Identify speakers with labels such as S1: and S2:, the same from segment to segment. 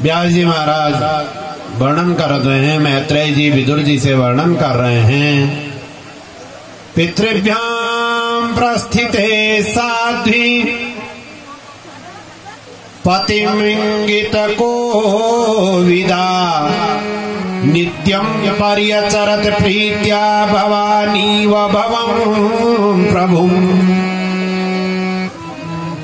S1: व्यास जी महाराज वर्णन कर रहे हैं, मैत्रेय जी विदुर जी से वर्णन कर रहे हैं। पितृभ्याम प्रस्थिते साध्वी पतिमिंगित को विदा नित्यं पर्यचरत प्रीत्या भवानी व भवं प्रभुम्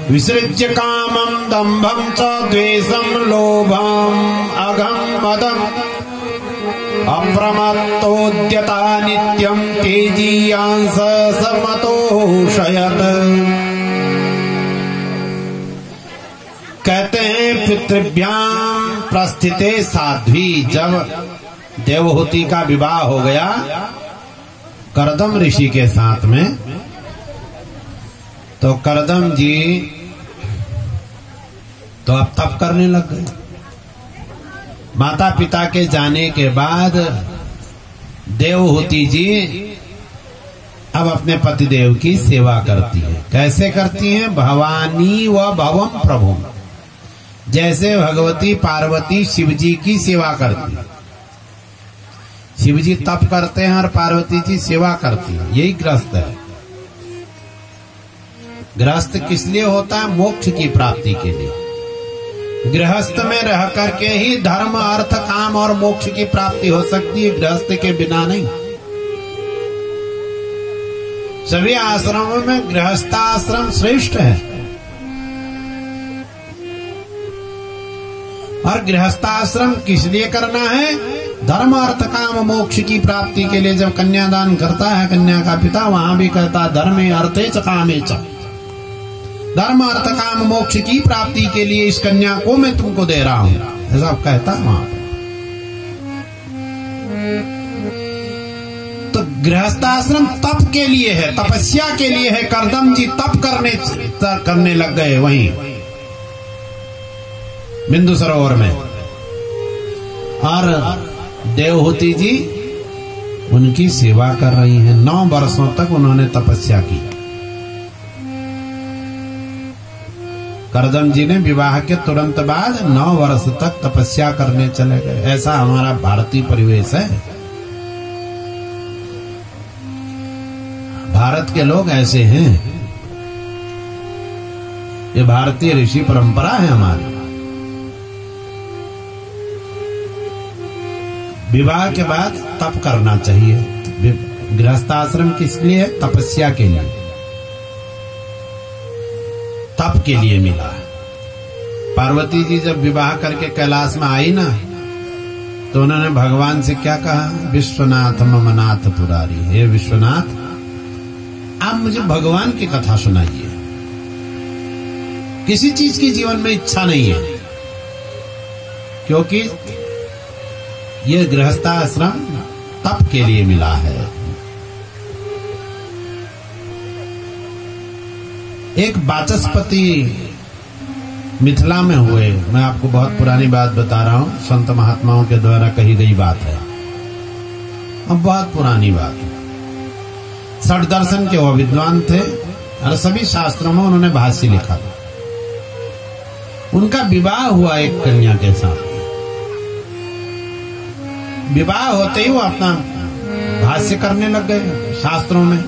S1: विसृज्य कामं दम्भं च द्वेषं लोभं अघं मदम् अप्रमत्तोद्यता नित्यं तेजीयांस समतोषयत्। कहते हैं पितृभ्याम प्रस्थिते साध्वी, जब देवहूति का विवाह हो गया करदम ऋषि के साथ में, तो करदम जी तो अब तप करने लग गए। माता पिता के जाने के बाद देवहूति जी अब अपने पतिदेव की सेवा करती है। कैसे करती हैं? भवानी व भवम प्रभु, जैसे भगवती पार्वती शिव जी की सेवा करती है। शिव जी तप करते हैं और पार्वती जी सेवा करती है। यही गृहस्थ है। गृहस्थ किस लिए होता है? मोक्ष की प्राप्ति के लिए। गृहस्थ में रह करके ही धर्म अर्थ काम और मोक्ष की प्राप्ति हो सकती है, गृहस्थ के बिना नहीं। सभी आश्रमों में गृहस्थाश्रम श्रेष्ठ है। और गृहस्थाश्रम किस लिए करना है? धर्म अर्थ काम मोक्ष की प्राप्ति के लिए। जब कन्यादान करता है कन्या का पिता, वहां भी कहता है धर्मे अर्थे च कामे च, धर्म अर्थ काम मोक्ष की प्राप्ति के लिए इस कन्या को मैं तुमको दे रहा हूं, ऐसा कहता है वहां पर। तो गृहस्थाश्रम तप के लिए है, तपस्या के लिए है। करदम जी तप करने लग गए वहीं बिंदु सरोवर में, और देवहूति जी उनकी सेवा कर रही हैं। 9 वर्षों तक उन्होंने तपस्या की। करदम जी ने विवाह के तुरंत बाद 9 वर्ष तक तपस्या करने चले गए। ऐसा हमारा भारतीय परिवेश है। भारत के लोग ऐसे हैं। ये भारतीय ऋषि परंपरा है हमारी। विवाह के बाद तप करना चाहिए। गृहस्थाश्रम किस लिए? तपस्या के लिए, तप के लिए मिला है। पार्वती जी जब विवाह करके कैलाश में आई ना, तो उन्होंने भगवान से क्या कहा? विश्वनाथ मम नाथ पुरारी, हे विश्वनाथ आप मुझे भगवान की कथा सुनाइए। किसी चीज की जीवन में इच्छा नहीं है, क्योंकि ये गृहस्थाश्रम तप के लिए मिला है। एक वाचस्पति मिथिला में हुए, मैं आपको बहुत पुरानी बात बता रहा हूं, संत महात्माओं के द्वारा कही गई बात है, अब बहुत पुरानी बात है। षट दर्शन के वो विद्वान थे और सभी शास्त्रों में उन्होंने भाष्य लिखा था। उनका विवाह हुआ एक कन्या के साथ। विवाह होते ही वो अपना भाष्य करने लग गए शास्त्रों में।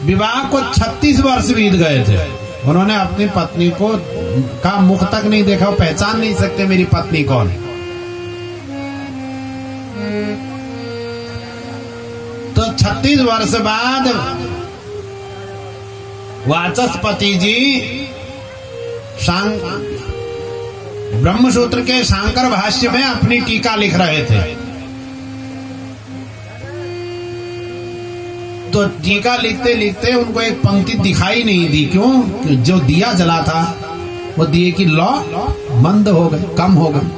S1: विवाह को 36 वर्ष बीत गए थे। उन्होंने अपनी पत्नी को का मुख तक नहीं देखा, पहचान नहीं सकते मेरी पत्नी कौन है। तो 36 वर्ष बाद वाचस्पति जी ब्रह्मसूत्र के शांकर भाष्य में अपनी टीका लिख रहे थे। तो टीका लिखते लिखते उनको एक पंक्ति दिखाई नहीं दी। क्यों? जो दिया जला था वो दिए की लौ मंद हो गई, कम हो गई।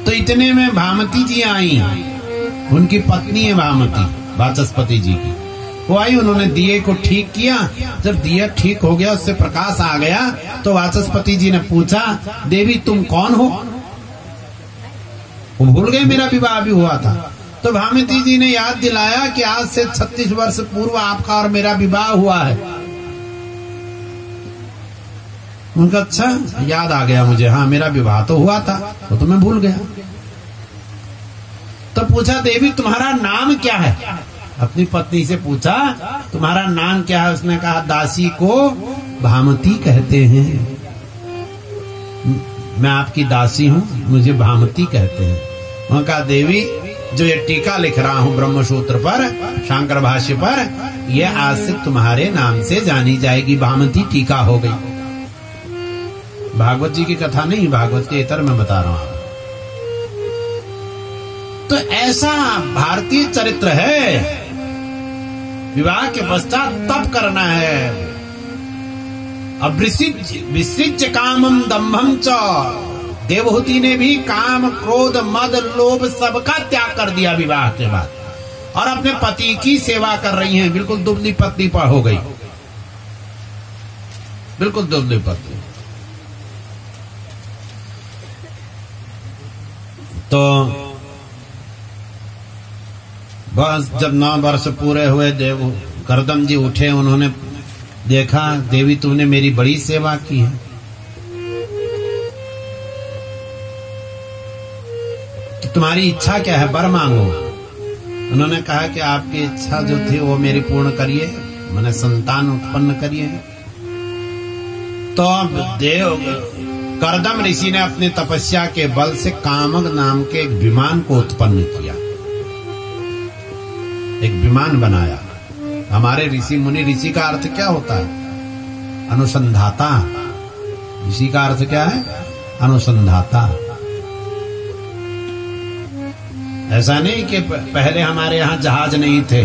S1: तो इतने में भामती जी आई, उनकी पत्नी है भामती वाचस्पति जी की। वो आई, उन्होंने दिए को ठीक किया। जब दिया ठीक हो गया, उससे प्रकाश आ गया, तो वाचस्पति जी ने पूछा, देवी तुम कौन हो? वो भूल गए मेरा विवाह भी हुआ था। तो भामती जी ने याद दिलाया कि आज से 36 वर्ष पूर्व आपका और मेरा विवाह हुआ है। उनका अच्छा याद आ गया मुझे, हाँ मेरा विवाह तो हुआ था, वो तो मैं भूल गया। तो पूछा देवी तुम्हारा नाम क्या है? अपनी पत्नी से पूछा तुम्हारा नाम क्या है? उसने कहा दासी को भामती कहते हैं, मैं आपकी दासी हूँ, मुझे भामती कहते हैं। वहां कहा देवी जो ये टीका लिख रहा हूँ ब्रह्मसूत्र पर, शांकर भाष्य पर, ये आज से तुम्हारे नाम से जानी जाएगी, भामती टीका हो गई। भागवत जी की कथा नहीं, भागवत के इतर में बता रहा हूं। तो ऐसा भारतीय चरित्र है। विवाह के पश्चात तप करना है। अब विसृज्य कामम दम्भम च, देवहूति ने भी काम क्रोध मद लोभ सबका त्याग कर दिया विवाह के बाद, और अपने पति की सेवा कर रही हैं। बिल्कुल दुबली पत्नी पर हो गई, बिल्कुल दुबली पत्नी। तो बस जब 9 वर्ष पूरे हुए, देव करदम जी उठे, उन्होंने देखा देवी तुमने मेरी बड़ी सेवा की है, तो तुम्हारी इच्छा क्या है, वर मांगो। उन्होंने कहा कि आपकी इच्छा जो थी वो मेरी पूर्ण करिए, मैंने संतान उत्पन्न करिए। तो अब करदम ऋषि ने अपनी तपस्या के बल से कामक नाम के एक विमान को उत्पन्न किया, एक विमान बनाया। हमारे ऋषि मुनि, ऋषि का अर्थ क्या होता है? अनुसंधाता। ऋषि का अर्थ क्या है? अनुसंधाता। ऐसा नहीं कि पहले हमारे यहाँ जहाज नहीं थे,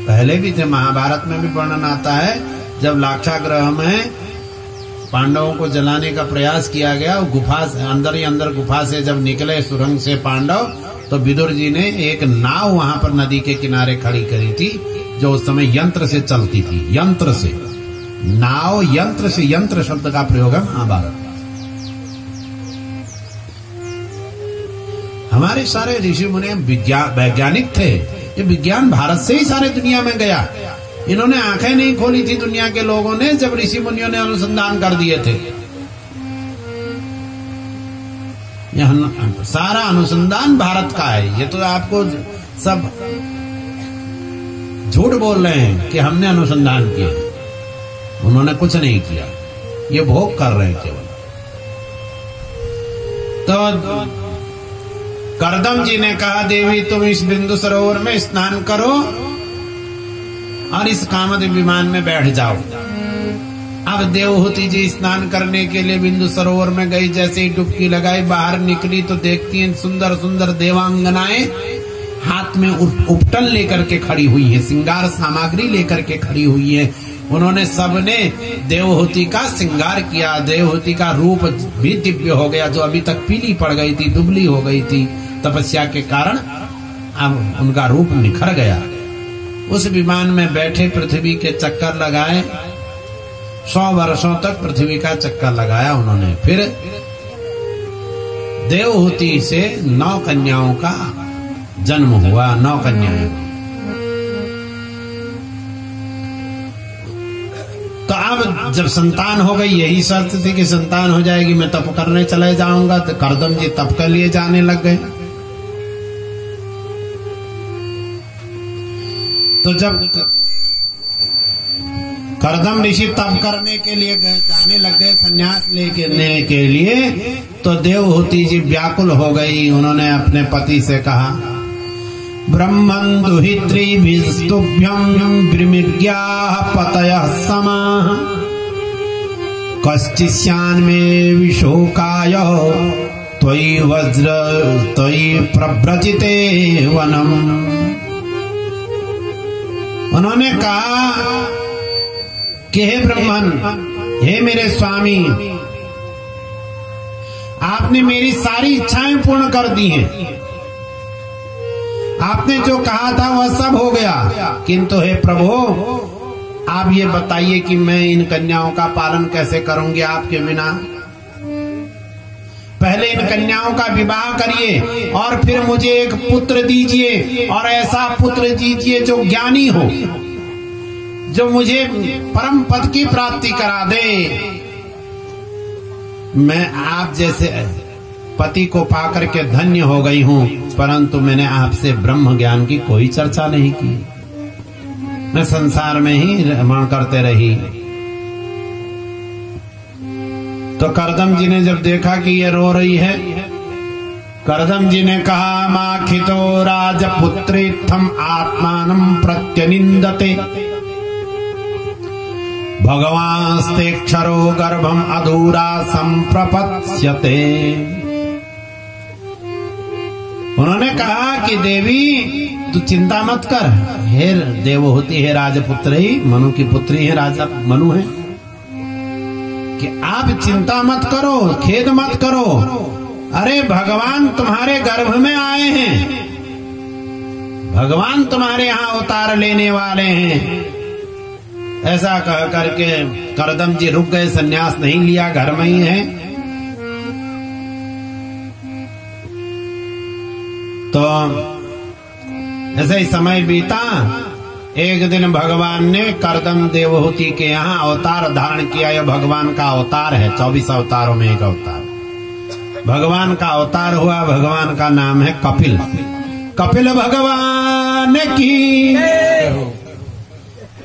S1: पहले भी थे। महाभारत में भी वर्णन आता है जब लाक्षागृह में पांडवों को जलाने का प्रयास किया गया, गुफा से अंदर ही अंदर गुफा से जब निकले सुरंग से पांडव, तो विदुर जी ने एक नाव वहां पर नदी के किनारे खड़ी करी थी, जो उस समय यंत्र से चलती थी। यंत्र से नाव, यंत्र से, यंत्र शब्द का प्रयोग है महाभारत। हमारे सारे ऋषि मुनि वैज्ञानिक थे। ये विज्ञान भारत से ही सारे दुनिया में गया। इन्होंने आंखें नहीं खोली थी दुनिया के लोगों ने, जब ऋषि मुनियों ने अनुसंधान कर दिए थे। यह सारा अनुसंधान भारत का है। ये तो आपको सब झूठ बोल रहे हैं कि हमने अनुसंधान किया, उन्होंने कुछ नहीं किया, ये भोग कर रहे हैं केवल। तो करदम जी ने कहा देवी तुम इस बिंदु सरोवर में स्नान करो और इस कामद विमान में बैठ जाओ। अब देवहूति जी स्नान करने के लिए बिंदु सरोवर में गई। जैसे ही डुबकी लगाई, बाहर निकली तो देखती हैं सुंदर सुंदर देवांगनाएं हाथ में उपटन लेकर के खड़ी हुई है, श्रृंगार सामग्री लेकर के खड़ी हुई है। उन्होंने सबने देवहूति का श्रृंगार किया। देवहूति का रूप भी दिव्य हो गया, जो अभी तक पीली पड़ गई थी, दुबली हो गई थी तपस्या के कारण, अब उनका रूप निखर गया। उस विमान में बैठे पृथ्वी के चक्कर लगाए। 100 वर्षों तक पृथ्वी का चक्कर लगाया उन्होंने। फिर देवहूति से 9 कन्याओं का जन्म हुआ। 9 कन्याएं। तो अब जब संतान हो गई, यही शर्त थी कि संतान हो जाएगी, मैं तप करने चले जाऊंगा। तो करदम जी तप के लिए जाने लग गए। तो जब करदम ऋषि तप करने के लिए जाने लग गए, संन्यास लेने के लिए, तो देवहूति जी व्याकुल हो गई। उन्होंने अपने पति से कहा ब्रह्मं दुहित्रीभिस्तुभ्यं विमृग्याः पतयः समाः कश्चिस्यान्मे विशोकाय त्वयि वज्र त्वयि प्रव्रजिते वनम्। उन्होंने कहा कि हे ब्रह्मन, हे मेरे स्वामी, आपने मेरी सारी इच्छाएं पूर्ण कर दी हैं। आपने जो कहा था वह सब हो गया, किंतु हे प्रभु आप ये बताइए कि मैं इन कन्याओं का पालन कैसे करूंगी आपके बिना। पहले इन कन्याओं का विवाह करिए और फिर मुझे एक पुत्र दीजिए, और ऐसा पुत्र दीजिए जो ज्ञानी हो, जो मुझे परम पद की प्राप्ति करा दे। मैं आप जैसे पति को पाकर के धन्य हो गई हूं, परंतु मैंने आपसे ब्रह्म ज्ञान की कोई चर्चा नहीं की। मैं संसार में ही रमण करते रही। तो करदम जी ने जब देखा कि ये रो रही है, करदम जी ने कहा, माखितो राजपुत्रेत्थम आत्मानं प्रत्यनिंदते भगवांस्तेक्षरो गर्भम अधूरा संप्रपत्स्यते। उन्होंने कहा कि देवी तू चिंता मत कर, हे देवहूति, हे राजपुत्र ही, मनु की पुत्री है, राजा मनु है, कि आप चिंता मत करो, खेद मत करो। अरे भगवान तुम्हारे गर्भ में आए हैं, भगवान तुम्हारे यहाँ अवतार लेने वाले हैं। ऐसा कह करके करदम जी रुक गए, सन्यास नहीं लिया, घर में ही है। तो ऐसे ही समय बीता। एक दिन भगवान ने करदम देवहूति के यहाँ अवतार धारण किया। यह भगवान का अवतार है, 24 अवतारों में एक अवतार भगवान का अवतार हुआ। भगवान का नाम है कपिल। कपिल भगवान की,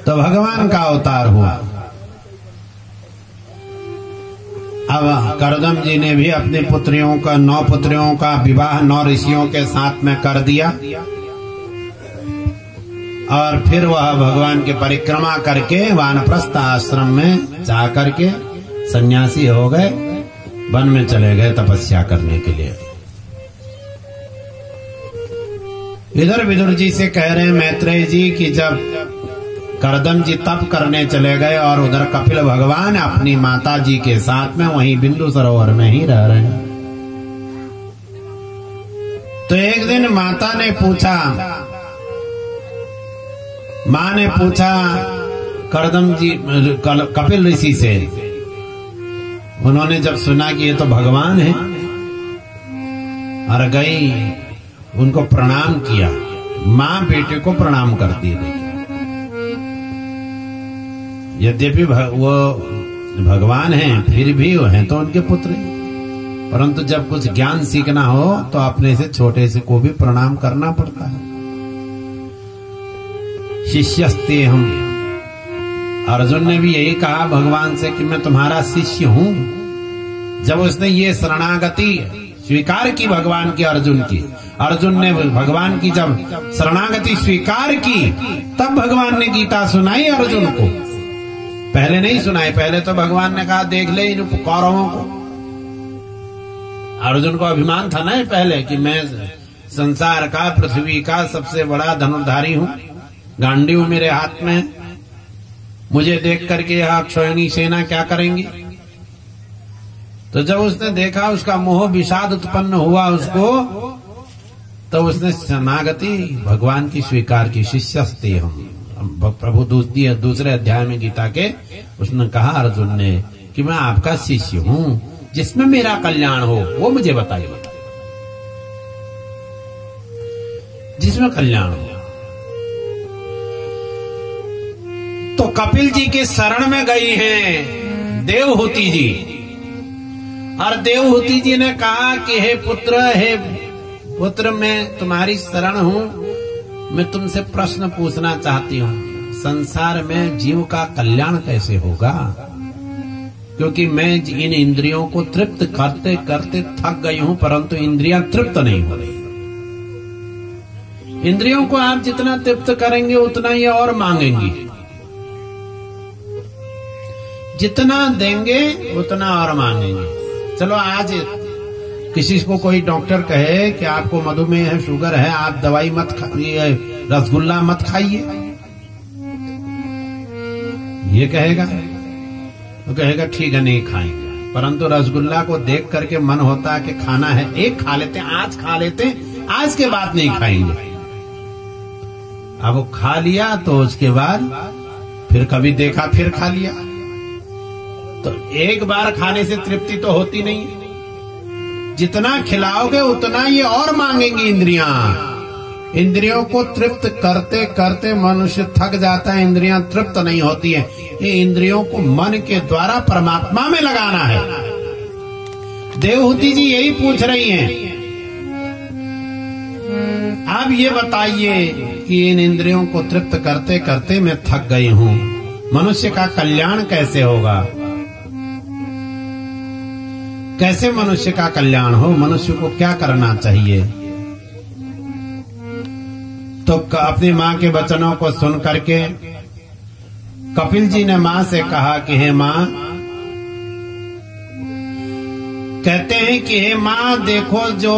S1: तो भगवान का अवतार हुआ। अब करदम जी ने भी अपनी पुत्रियों का, 9 पुत्रियों का विवाह 9 ऋषियों के साथ में कर दिया। और फिर वह भगवान की परिक्रमा करके वानप्रस्थ आश्रम में जा करके सन्यासी हो गए, वन में चले गए तपस्या करने के लिए। इधर विदुर जी से कह रहे हैं मैत्रेय जी कि जब करदम जी तप करने चले गए और उधर कपिल भगवान अपनी माता जी के साथ में वहीं बिंदु सरोवर में ही रह रहे हैं। तो एक दिन माता ने पूछा, माँ ने पूछा करदम जी कपिल ऋषि से। उन्होंने जब सुना कि ये तो भगवान है, और गई उनको प्रणाम किया। माँ बेटे को प्रणाम करती है। यद्यपि वो भगवान हैं, फिर भी वो हैं तो उनके पुत्र, परंतु जब कुछ ज्ञान सीखना हो तो अपने से छोटे से को भी प्रणाम करना पड़ता है। शिष्यस्ते हम, अर्जुन ने भी यही कहा भगवान से कि मैं तुम्हारा शिष्य हूं। जब उसने ये शरणागति स्वीकार की भगवान की, अर्जुन ने भगवान की जब शरणागति स्वीकार की, तब भगवान ने गीता सुनाई अर्जुन को। पहले नहीं सुनाई, पहले तो भगवान ने कहा देख ले इन कौरवों को। अर्जुन को अभिमान था ना पहले कि मैं संसार का, पृथ्वी का सबसे बड़ा धनुर्धारी हूं, गांडीव मेरे हाथ में, मुझे देख करके यह अक्षौहिणी सेना क्या करेंगी। तो जब उसने देखा, उसका मोह विषाद उत्पन्न हुआ उसको, तो उसने शरणागति भगवान की स्वीकार की। शिष्यस्ते हम, प्रभु दूसरे अध्याय में गीता के उसने कहा अर्जुन ने कि मैं आपका शिष्य हूं, जिसमें मेरा कल्याण हो वो मुझे बताइए, जिसमें कल्याण हो। तो कपिल जी के शरण में गई हैं देवहूति जी, और देवहूति जी ने कहा कि हे पुत्र मैं तुम्हारी शरण हूं, मैं तुमसे प्रश्न पूछना चाहती हूं। संसार में जीव का कल्याण कैसे होगा? क्योंकि मैं इन इंद्रियों को तृप्त करते करते थक गई हूं, परंतु इंद्रियां तृप्त नहीं हो रही। इंद्रियों को आप जितना तृप्त करेंगे उतना ये और मांगेंगी, जितना देंगे उतना और मांगेंगे। चलो आज किसी को कोई डॉक्टर कहे कि आपको मधुमेह है, शुगर है, आप दवाई मत खाइए, रसगुल्ला मत खाइए, ये कहेगा तो कहेगा ठीक है नहीं खाएंगे। परंतु रसगुल्ला को देख करके मन होता है कि खाना है, एक खा लेते, आज खा लेते, आज के बाद नहीं खाएंगे। अब वो खा लिया तो उसके बाद फिर कभी देखा फिर खा लिया, तो एक बार खाने से तृप्ति तो होती नहीं। जितना खिलाओगे उतना ये और मांगेंगी इंद्रियां। इंद्रियों को तृप्त करते करते मनुष्य थक जाता है, इंद्रियां तृप्त नहीं होती है। ये इंद्रियों को मन के द्वारा परमात्मा में लगाना है। देवहूति जी यही पूछ रही हैं। अब ये बताइए कि इन इंद्रियों को तृप्त करते करते मैं थक गई हूं, मनुष्य का कल्याण कैसे होगा? कैसे मनुष्य का कल्याण हो? मनुष्य को क्या करना चाहिए? तो अपनी माँ के वचनों को सुन करके कपिल जी ने माँ से कहा कि हे माँ, कहते हैं कि हे माँ देखो, जो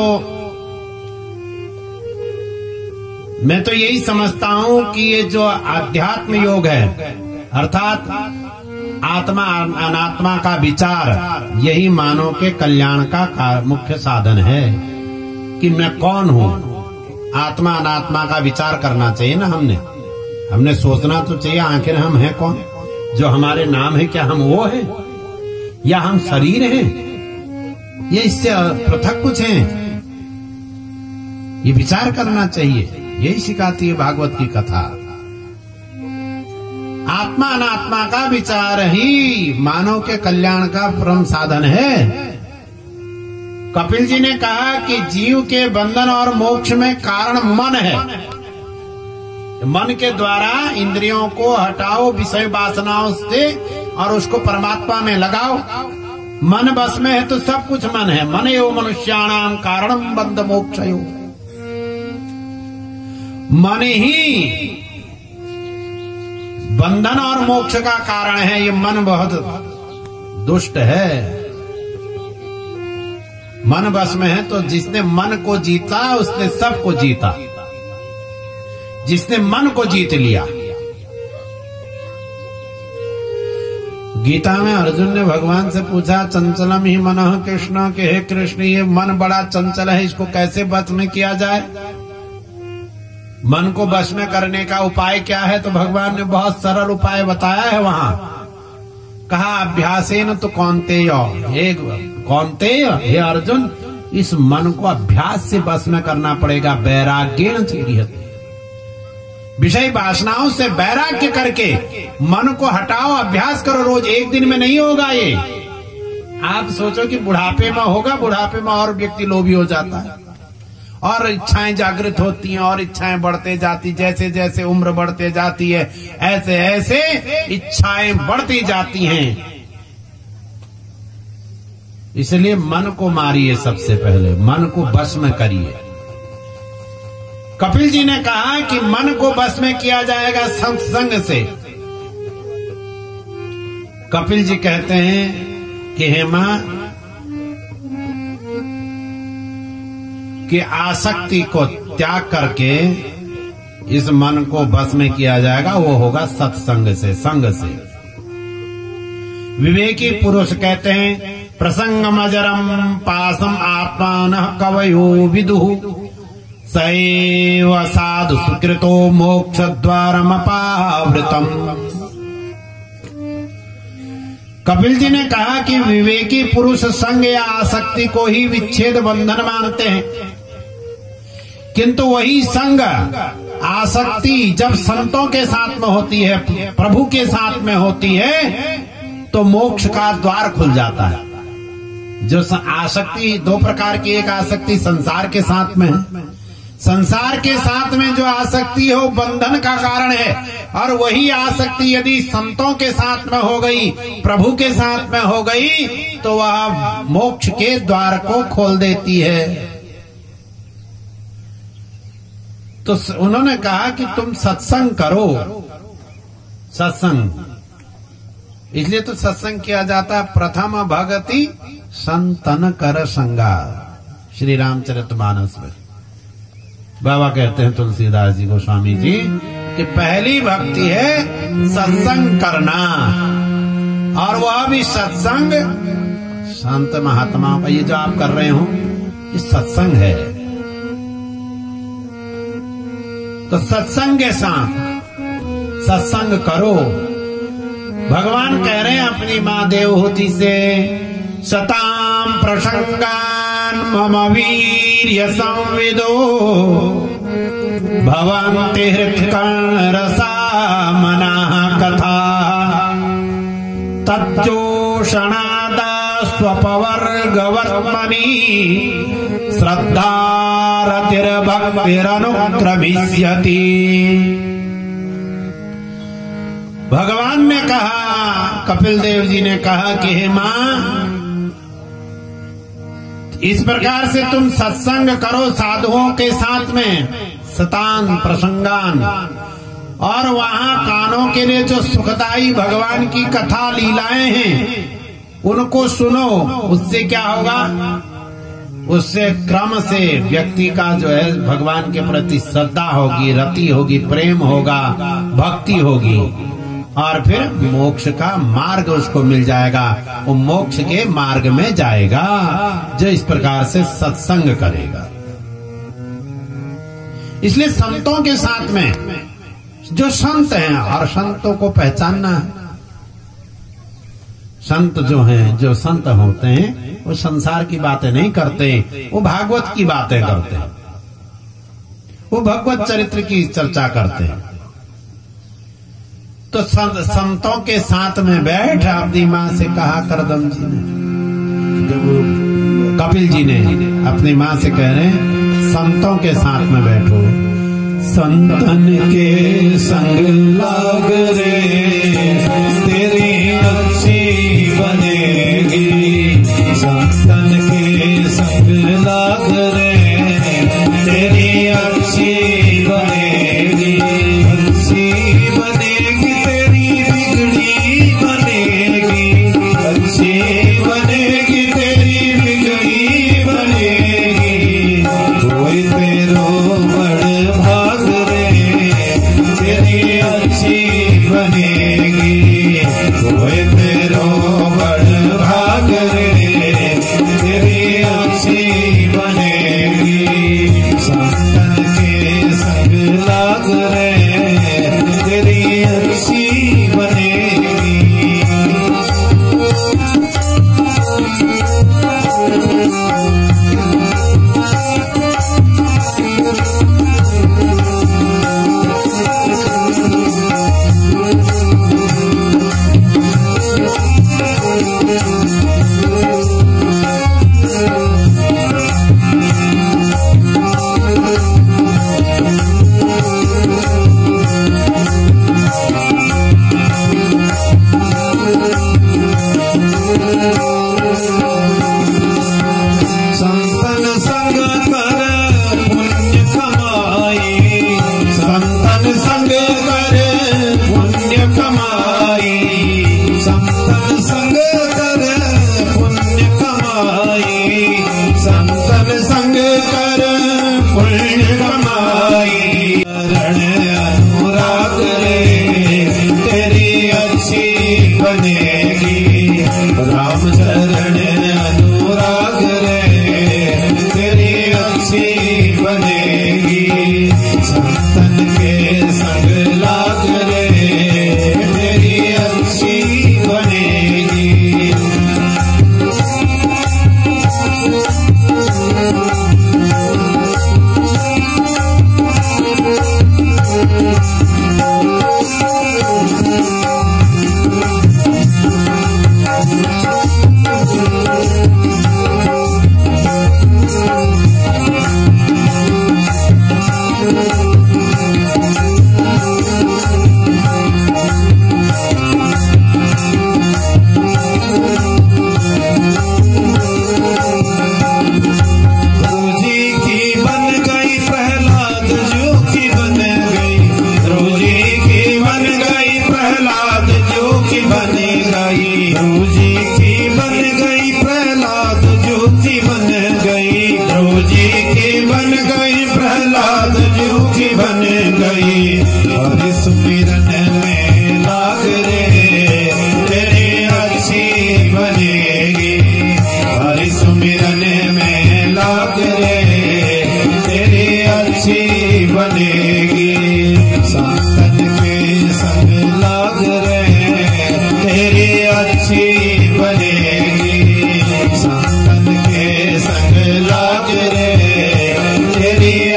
S1: मैं तो यही समझता हूं कि ये जो आध्यात्म योग है, अर्थात आत्मा अनात्मा का विचार, यही मानव के कल्याण का मुख्य साधन है कि मैं कौन हूं। आत्मा अनात्मा का विचार करना चाहिए ना, हमने सोचना तो चाहिए आखिर हम हैं कौन? जो हमारे नाम है, क्या हम वो हैं या हम शरीर हैं या इससे पृथक कुछ हैं? ये विचार करना चाहिए। यही सिखाती है भागवत की कथा। आत्मा अनात्मा का विचार ही मानव के कल्याण का परम साधन है। कपिल जी ने कहा कि जीव के बंधन और मोक्ष में कारण मन है। मन के द्वारा इंद्रियों को हटाओ विषय वासनाओं से और उसको परमात्मा में लगाओ। मन बस में है तो सब कुछ मन है। मन एवं मनुष्याणाम कारणम बंध मोक्षयो। मन ही बंधन और मोक्ष का कारण है। ये मन बहुत दुष्ट है। मन बस में है तो जिसने मन को जीता उसने सबको जीता। जिसने मन को जीत लिया। गीता में अर्जुन ने भगवान से पूछा, चंचलम ही मनः कृष्ण, के हे कृष्ण ये मन बड़ा चंचल है, इसको कैसे वश में किया जाए? मन को वश में करने का उपाय क्या है? तो भगवान ने बहुत सरल उपाय बताया है वहां। कहा अभ्यासेन तो कौन्तेय, हे अर्जुन, इस मन को अभ्यास से वश में करना पड़ेगा। वैराग्येण च गृह्यते, विषय वासनाओं से वैराग्य करके मन को हटाओ, अभ्यास करो रोज। एक दिन में नहीं होगा ये। आप सोचो कि बुढ़ापे में होगा, बुढ़ापे में और व्यक्ति लोभी हो जाता है और इच्छाएं जागृत होती हैं और इच्छाएं बढ़ते जाती। जैसे जैसे उम्र बढ़ते जाती है ऐसे ऐसे इच्छाएं बढ़ती जाती हैं। इसलिए मन को मारिए, सबसे पहले मन को वश में करिए। कपिल जी ने कहा कि मन को वश में किया जाएगा सत्संग से। कपिल जी कहते हैं कि हे मां, कि आसक्ति को त्याग करके इस मन को बस में किया जाएगा, वो होगा सत्संग से, संग से। विवेकी पुरुष कहते हैं प्रसंगमजरम पासम आत्मानः कवयो विदुः सैव साधु सुकृतो मोक्ष द्वारमपावृतम। कपिल जी ने कहा कि विवेकी पुरुष संग या आसक्ति को ही विच्छेद बंधन मानते हैं, किंतु वही संग आसक्ति जब संतों के साथ में होती है, प्रभु के साथ में होती है, तो मोक्ष का द्वार खुल जाता है। जो आसक्ति दो प्रकार की, एक आसक्ति संसार के साथ में है। संसार के साथ में जो आसक्ति है वो बंधन का कारण है, और वही आसक्ति यदि संतों के साथ में हो गई, प्रभु के साथ में हो गई, तो वह मोक्ष के द्वार को खोल देती है। तो उन्होंने कहा कि तुम सत्संग करो। सत्संग इसलिए तो सत्संग किया जाता है। प्रथम भगति संतन कर संगा, श्री रामचरितमानस में बाबा कहते हैं तुलसीदास जी गोस्वामी जी कि पहली भक्ति है सत्संग करना, और वह भी सत्संग संत महात्माओं का। ये जो आप कर रहे हो ये सत्संग है। तो सत्संग के साथ सत्संग करो। भगवान कह रहे हैं अपनी मां देवहूति से, सताम प्रसंगान मम वीर्य संविदो भवन्ति हृत्कर्णरसा मनाः कथा तज्जोषणादा स्वपवर्गवर्त्मनि श्रद्धारतिर्भक्तिरनुक्रमिष्यति। भगवान ने कहा, कपिल देव जी ने कहा कि हे मां, इस प्रकार से तुम सत्संग करो साधुओं के साथ में, सतान प्रसंगान, और वहां कानों के लिए जो सुखदायी भगवान की कथा लीलाएं हैं उनको सुनो। उससे क्या होगा? उससे क्रम से व्यक्ति का जो है भगवान के प्रति श्रद्धा होगी, रति होगी, प्रेम होगा, भक्ति होगी, और फिर मोक्ष का मार्ग उसको मिल जाएगा। वो मोक्ष के मार्ग में जाएगा जो इस प्रकार से सत्संग करेगा। इसलिए संतों के साथ में जो संत हैं, और संतों को पहचानना है। संत जो हैं, जो संत होते हैं, वो संसार की बातें नहीं करते, वो भागवत की बातें करते हैं, वो भगवत चरित्र की चर्चा करते हैं। तो संतों के साथ में बैठ, अपनी माँ से कहा करदम जी ने, कपिल जी ने अपनी माँ से कह रहे हैं संतों के साथ में बैठो। संतन के संग लाग रे तेरी अच्छी बनेगी, संतन के संग लाग रे तेरी अच्छी बनेगी, अच्छी बनेगी तेरी बिगड़ी बनेगी, अच्छी बनेगी तेरी बिगड़ी बनेगी, कोई तेरो बड़ भाग रे तेरी अच्छी बनेगी, कोई तेरो बड़ भाग रे तेरी अच्छी बनेगी, संतन के संग लाग रे तेरी अच्छी बनेगी। संतन संग कर पुण्य कमाई, संतन संग कर पुण्य कमाई, संतन संग कर पुण्य कमाई, संतन संग कर पुण्य कमाई, रण अनुराग रे तेरी अच्छी बनेगी, राम चरण अनुराग रे तेरी अच्छी बनेगी, संतन के संग लाग रे तेरी अच्छी बनेगी।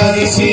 S1: अच्छी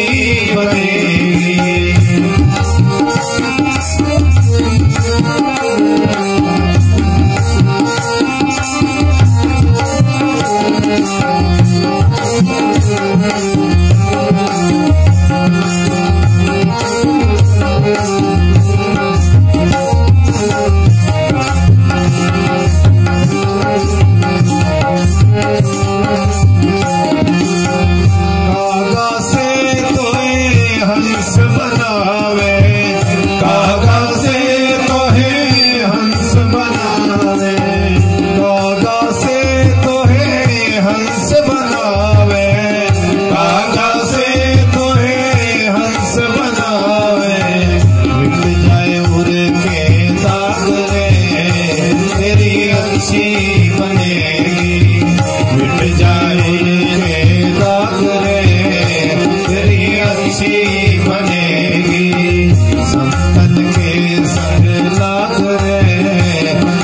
S1: अच्छी बनेगी, मिट जाएंगे दाग रे तेरी अच्छी बनेगी, संतन के संग लाग रे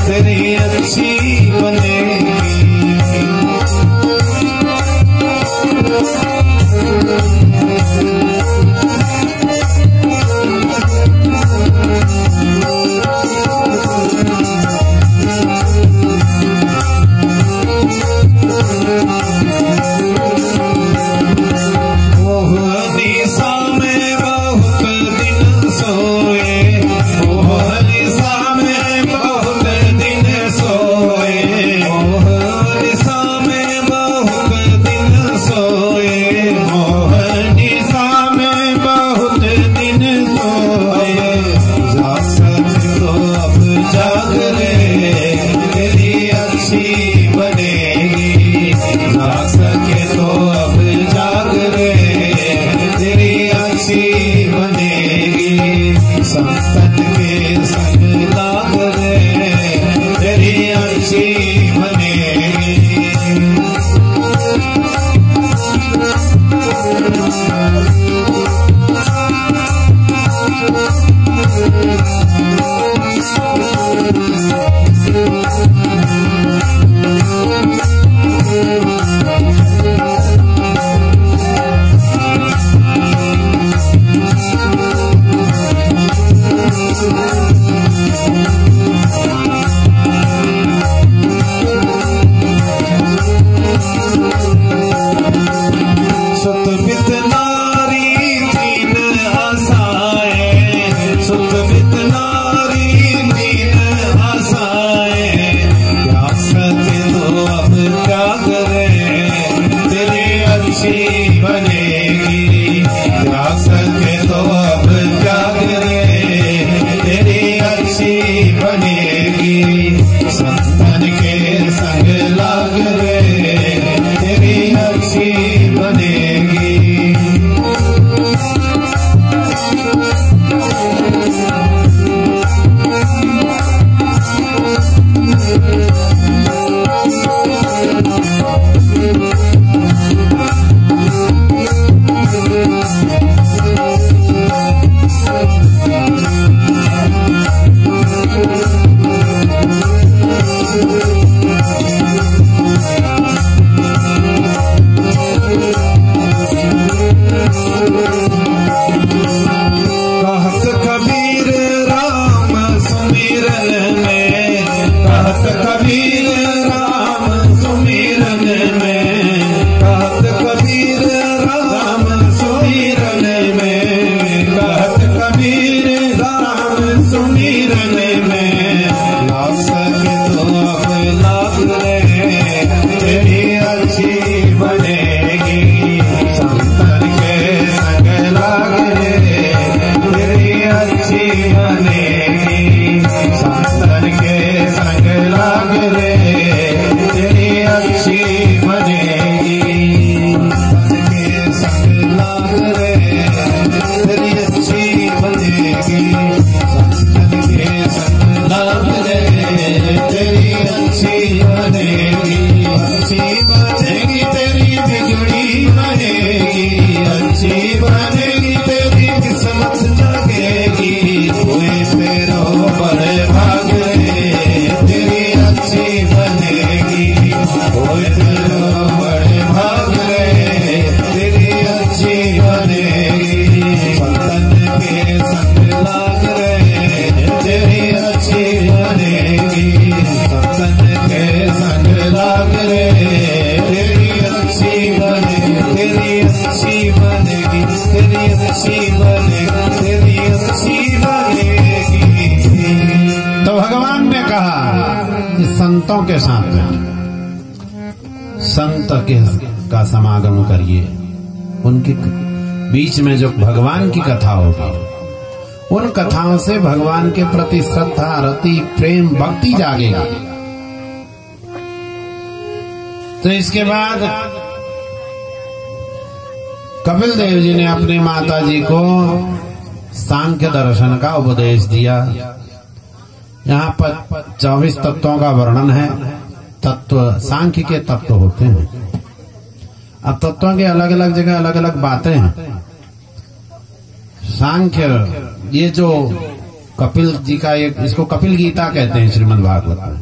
S1: तेरी अच्छी बनेगी। संतन के संग लाग रे तेरी अच्छी बनेगी। संतन के संग लाग रे तेरी अच्छी बनेगी। तो भगवान ने कहा कि संतों के साथ संत का समागम करिए, उनके बीच में जो भगवान की कथा होगी उन कथाओं से भगवान के प्रति श्रद्धा, रति, प्रेम, भक्ति जागेगा। तो इसके बाद कपिल देव जी ने अपनी माता जी को सांख्य दर्शन का उपदेश दिया यहाँ पर 24 तत्वों का वर्णन है। तत्व सांख्य के तत्व होते हैं। अब तत्वों के अलग अलग जगह अलग अलग बातें हैं। सांख्य ये जो कपिल जी का एक, इसको कपिल गीता कहते हैं श्रीमद् भागवत में।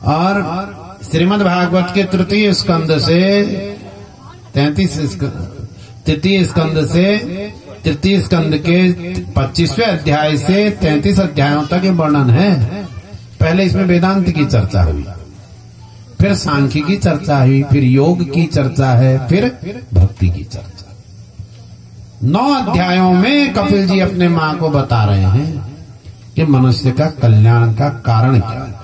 S1: और श्रीमद् भागवत के तृतीय स्कंद से 33 स्कंद से तृतीय स्कंद के 25वें अध्याय से 33 अध्यायों तक ये वर्णन है। पहले इसमें वेदांत की चर्चा हुई, फिर सांख्य की चर्चा हुई, फिर योग की चर्चा है, फिर भक्ति की चर्चा। 9 अध्यायों में कपिल जी अपने मां को बता रहे हैं कि मनुष्य का कल्याण का कारण क्या है।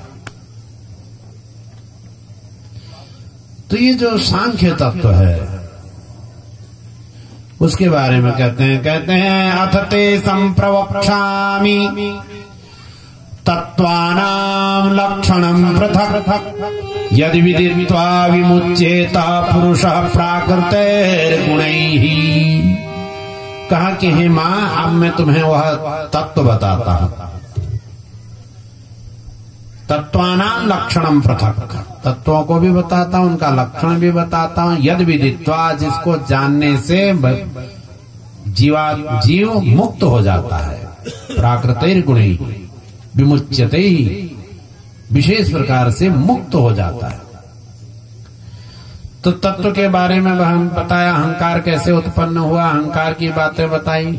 S1: तो ये जो सांख्य तत्व है उसके बारे में कहते हैं अथ ते संप्रवक्ष्यामि तत्वानां लक्षणं पृथक् यदि विदित्वा विमुच्येत पुरुषः प्राकृतैर्गुणैः। कहा कि हे मां, अब मैं तुम्हें वह तत्व बताता हूं। तत्वानां लक्षणं पृथक्, तत्वों को भी बताता हूं, उनका लक्षण भी बताता हूं। यदि विदित्वा, जिसको जानने से जीव मुक्त हो जाता है। प्राकृतैर्गुणैः विमुच्यते, विशेष प्रकार से मुक्त हो जाता है। तो तत्व के बारे में हम बताया, अहंकार कैसे उत्पन्न हुआ, अहंकार की बातें बताई।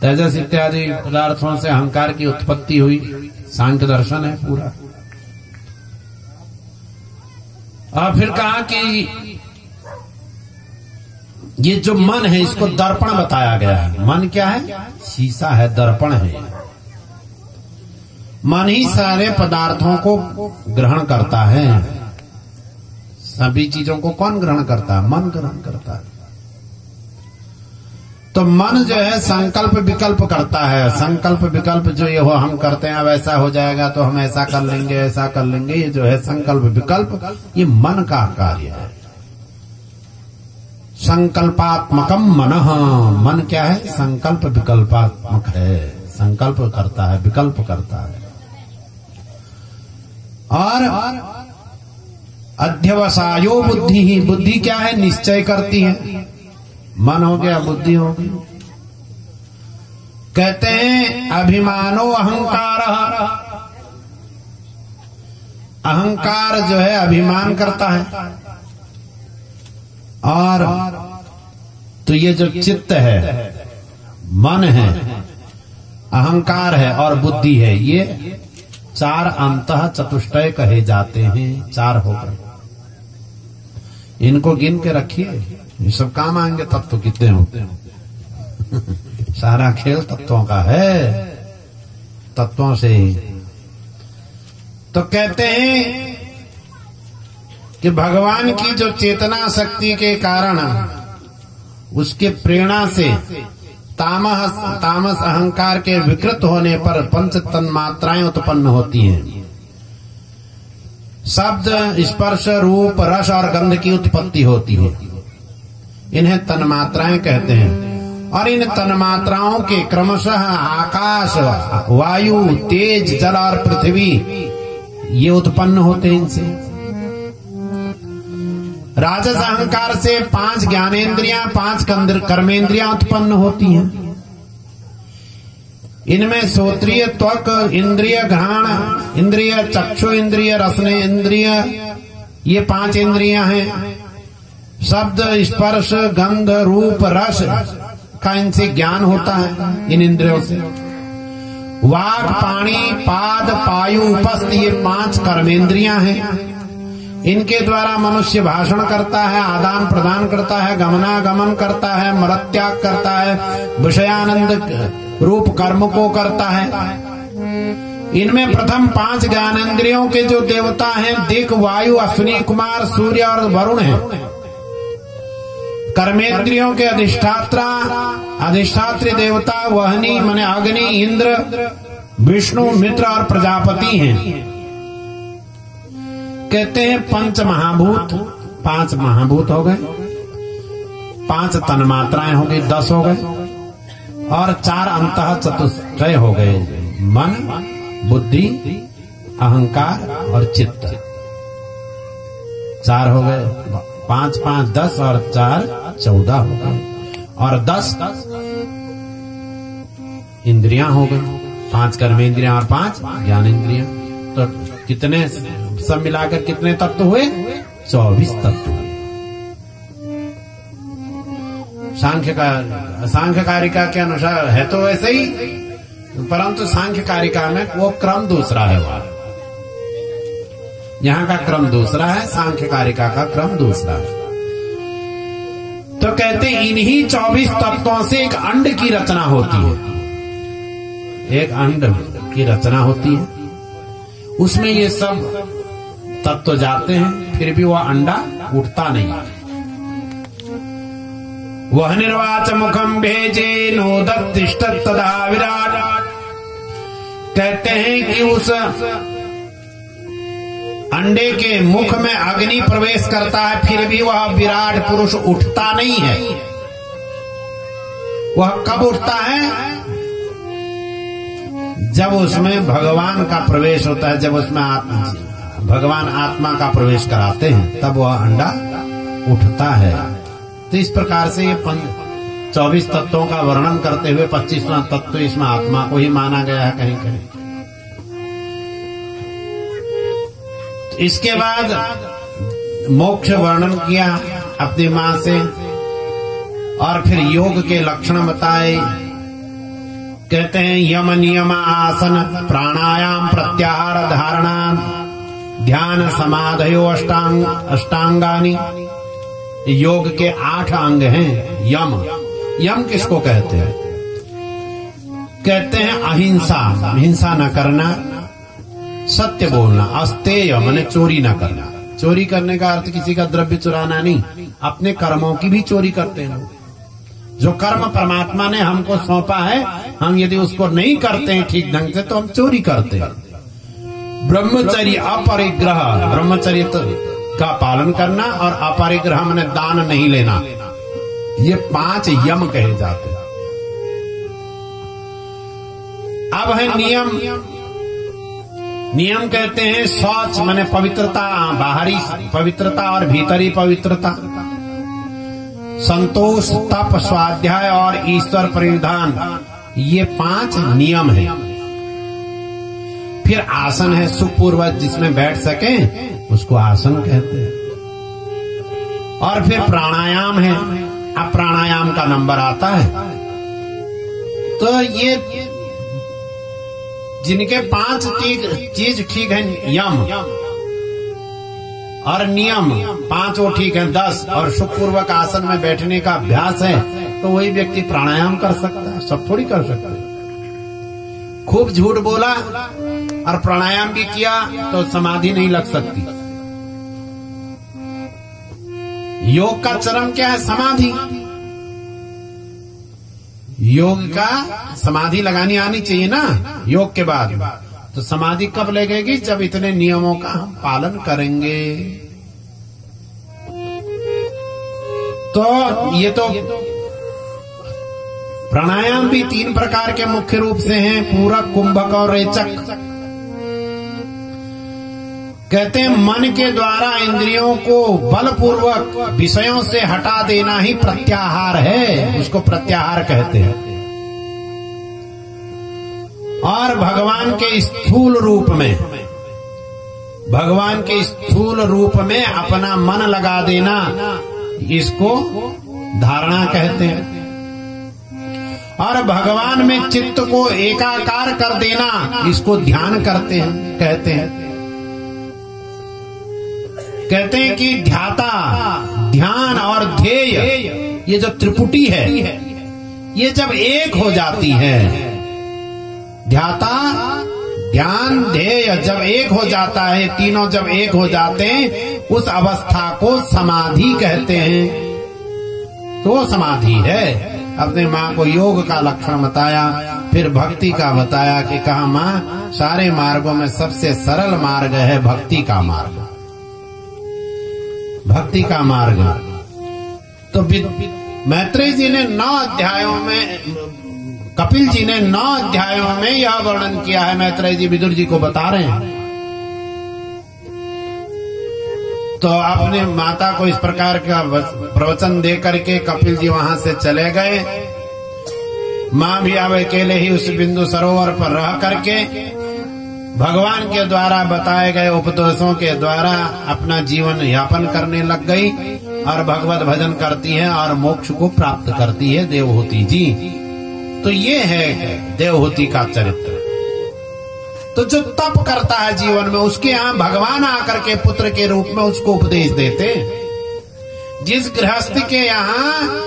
S1: तेजस इत्यादि पदार्थों से अहंकार की उत्पत्ति हुई, सांख्य दर्शन है पूरा। और फिर कहा कि ये जो मन है इसको दर्पण बताया गया है। मन क्या है? शीशा है, दर्पण है। मन ही सारे पदार्थों को ग्रहण करता है। सभी चीजों को कौन ग्रहण करता है? मन ग्रहण करता है। तो मन जो है संकल्प विकल्प करता है। संकल्प विकल्प जो ये हो हम करते हैं, अब ऐसा हो जाएगा तो हम ऐसा कर लेंगे, ऐसा कर लेंगे। ये जो है संकल्प विकल्प, ये मन का कार्य है। संकल्पात्मकम मनः, मन क्या है? संकल्प विकल्पात्मक है, संकल्प करता है, विकल्प करता है। और अध्यवसायो बुद्धि ही, बुद्धि क्या है? निश्चय करती है। मन हो गया, बुद्धि हो गई। कहते हैं अभिमानो अहंकार, अहंकार जो है अभिमान करता है। और तो ये जो चित्त है, मन है, अहंकार है और बुद्धि है, ये 4 अंतः चतुष्टय कहे जाते हैं। 4 हो गए, इनको गिन के रखिए, ये सब काम आएंगे। तत्व कितने होते हैं? सारा खेल तत्वों का है, तत्वों से। तो कहते हैं कि भगवान की जो चेतना शक्ति के कारण, उसके प्रेरणा से तामस अहंकार के विकृत होने पर 5 तन्मात्राएं उत्पन्न होती हैं। शब्द, स्पर्श, रूप, रस और गंध की उत्पत्ति होती है। इन्हें तन्मात्राएं कहते हैं। और इन तन्मात्राओं के क्रमशः आकाश, वायु, तेज, जल और पृथ्वी ये उत्पन्न होते हैं इनसे। राजस अहंकार से 5 ज्ञानेन्द्रियां, 5 कर्मेंद्रियां उत्पन्न होती हैं। इनमें श्रोत्रिय, त्वक इंद्रिय, घ्राण इंद्रिय, चक्षु इंद्रिय, रसने इंद्रिय, ये 5 इंद्रियां हैं। शब्द, स्पर्श, गंध, रूप, रस का इनसे ज्ञान होता है, इन इंद्रियों से। वाक, पाणी, पाद, पायु, उपस्थ, ये 5 कर्मेंद्रियां हैं। इनके द्वारा मनुष्य भाषण करता है, आदान प्रदान करता है, गमनागमन करता है, मलत्याग करता है, विषयानंद रूप कर्म को करता है। इनमें प्रथम 5 ज्ञानेंद्रियों के जो देवता हैं, दिक्, वायु, अश्विनी कुमार, सूर्य और वरुण हैं। कर्मेंद्रियों के अधिष्ठात्री देवता वहनी माने अग्नि, इंद्र, विष्णु, मित्र और प्रजापति हैं। कहते हैं 5 महाभूत, 5 महाभूत हो गए, 5 तन्मात्राएं हो गई, 10 हो गए। और 4 अंतः चतुष्टय हो गए, मन, बुद्धि, अहंकार और चित्त। 4 हो गए, 5 5 10 और 4 14 हो गए, और 10 इंद्रियां हो गई, 5 कर्मेंद्रियां और 5 ज्ञानेंद्रियां। तो कितने सब मिलाकर कितने तत्व हुए? 24 तत्व। सांख्यकारिका के अनुसार है तो वैसे ही, परंतु सांख्यकारिका में वो क्रम दूसरा है। वहां यहाँ का क्रम दूसरा है, सांख्यकारिका का क्रम दूसरा है। तो कहते इन्हीं 24 तत्वों से एक अंड की रचना होती है, एक अंड की रचना होती है। उसमें ये सब तत्व जाते हैं, फिर भी वह अंडा उठता नहीं। वह निर्वाच मुखम भेजे नोदतिष्ठ तदा विराट। कहते हैं कि उस अंडे के मुख में अग्नि प्रवेश करता है, फिर भी वह विराट पुरुष उठता नहीं है। वह कब उठता है? जब उसमें भगवान का प्रवेश होता है, जब उसमें भगवान आत्मा का प्रवेश कराते हैं, तब वह अंडा उठता है। तो इस प्रकार से ये 24 तत्वों का वर्णन करते हुए 25वां तत्व इसमें आत्मा को ही माना गया है कहीं कहीं। इसके बाद मोक्ष वर्णन किया अपनी मां से, और फिर योग के लक्षण बताए। कहते हैं यम नियम आसन प्राणायाम प्रत्याहार धारणा ध्यान समाधयो अष्टांगानी। योग के 8 अंग हैं। यम, यम किसको कहते हैं? कहते हैं अहिंसा, हिंसा न करना, सत्य बोलना, अस्तेय माने चोरी न करना। चोरी करने का अर्थ किसी का द्रव्य चुराना नहीं, अपने कर्मों की भी चोरी करते हैं। जो कर्म परमात्मा ने हमको सौंपा है, हम यदि उसको नहीं करते हैं ठीक ढंग से तो हम चोरी करते हैं। ब्रह्मचर्य अपरिग्रह, ब्रह्मचर्य का पालन करना, और अपरिग्रह माने दान नहीं लेना। ये 5 यम कहे जाते हैं। अब है नियम। नियम कहते हैं शौच माने पवित्रता, बाहरी पवित्रता और भीतरी पवित्रता। संतोष, तप, स्वाध्याय और ईश्वर परिधान, ये 5 नियम है। फिर आसन है सुखपूर्वक जिसमें बैठ सके, उसको आसन कहते हैं। और फिर प्राणायाम है। अब प्राणायाम का नंबर आता है। तो ये जिनके 5 चीज ठीक है, यम और नियम 5 वो ठीक है, 10 और सुखपूर्वक आसन में बैठने का अभ्यास है, तो वही व्यक्ति प्राणायाम कर सकता है। सब थोड़ी कर सकते हैं। खूब झूठ बोला और प्राणायाम भी किया तो समाधि नहीं लग सकती। योग का चरम क्या है? समाधि। योग का समाधि लगानी आनी चाहिए ना योग के बाद। तो समाधि कब लगेगी? जब इतने नियमों का हम पालन करेंगे। तो ये तो प्राणायाम भी 3 प्रकार के मुख्य रूप से हैं, पूरक, कुंभक और रेचक। कहते हैं मन के द्वारा इंद्रियों को बलपूर्वक विषयों से हटा देना ही प्रत्याहार है, उसको प्रत्याहार कहते हैं। और भगवान के स्थूल रूप में, भगवान के स्थूल रूप में अपना मन लगा देना, इसको धारणा कहते हैं। और भगवान में चित्त को एकाकार कर देना, इसको ध्यान कहते हैं। कहते हैं कि ध्याता, ध्येय और ध्येय, ये जो त्रिपुटी है, ये जब एक हो जाती है, ध्याता, ध्यान, ध्येय जब एक हो जाता है, तीनों जब एक हो जाते हैं, उस अवस्था को समाधि कहते हैं। तो वो समाधि है। अपने माँ को योग का लक्षण बताया, फिर भक्ति का बताया कि कहा माँ सारे मार्गों में सबसे सरल मार्ग है भक्ति का मार्ग। भक्ति का मार्ग। तो मैत्रेय जी ने 9 अध्यायों में कपिल जी ने 9 अध्यायों में यह वर्णन किया है, मैत्रेय जी विदुर जी को बता रहे हैं। तो अपने माता को इस प्रकार का प्रवचन दे करके कपिल जी वहां से चले गए। मां भी अब अकेले ही उस बिंदु सरोवर पर रह करके भगवान के द्वारा बताए गए उपदेशों के द्वारा अपना जीवन यापन करने लग गई और भगवत भजन करती है और मोक्ष को प्राप्त करती है देवहूति जी। तो ये है देवहूति का चरित्र। तो जो तप करता है जीवन में, उसके यहाँ भगवान आकर के पुत्र के रूप में उसको उपदेश देते। जिस गृहस्थ के यहाँ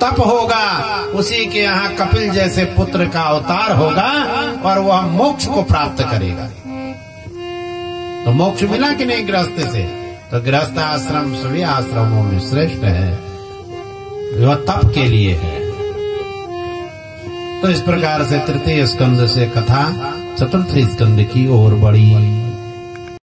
S1: तप होगा उसी के यहाँ कपिल जैसे पुत्र का अवतार होगा और वह मोक्ष को प्राप्त करेगा। तो मोक्ष मिला कि नहीं गृहस्थ से? तो गृहस्थ आश्रम सभी आश्रमों में श्रेष्ठ है, वह तप के लिए है। तो इस प्रकार से तृतीय स्कंद से कथा चतुर्थ स्कंद की ओर बढ़ी।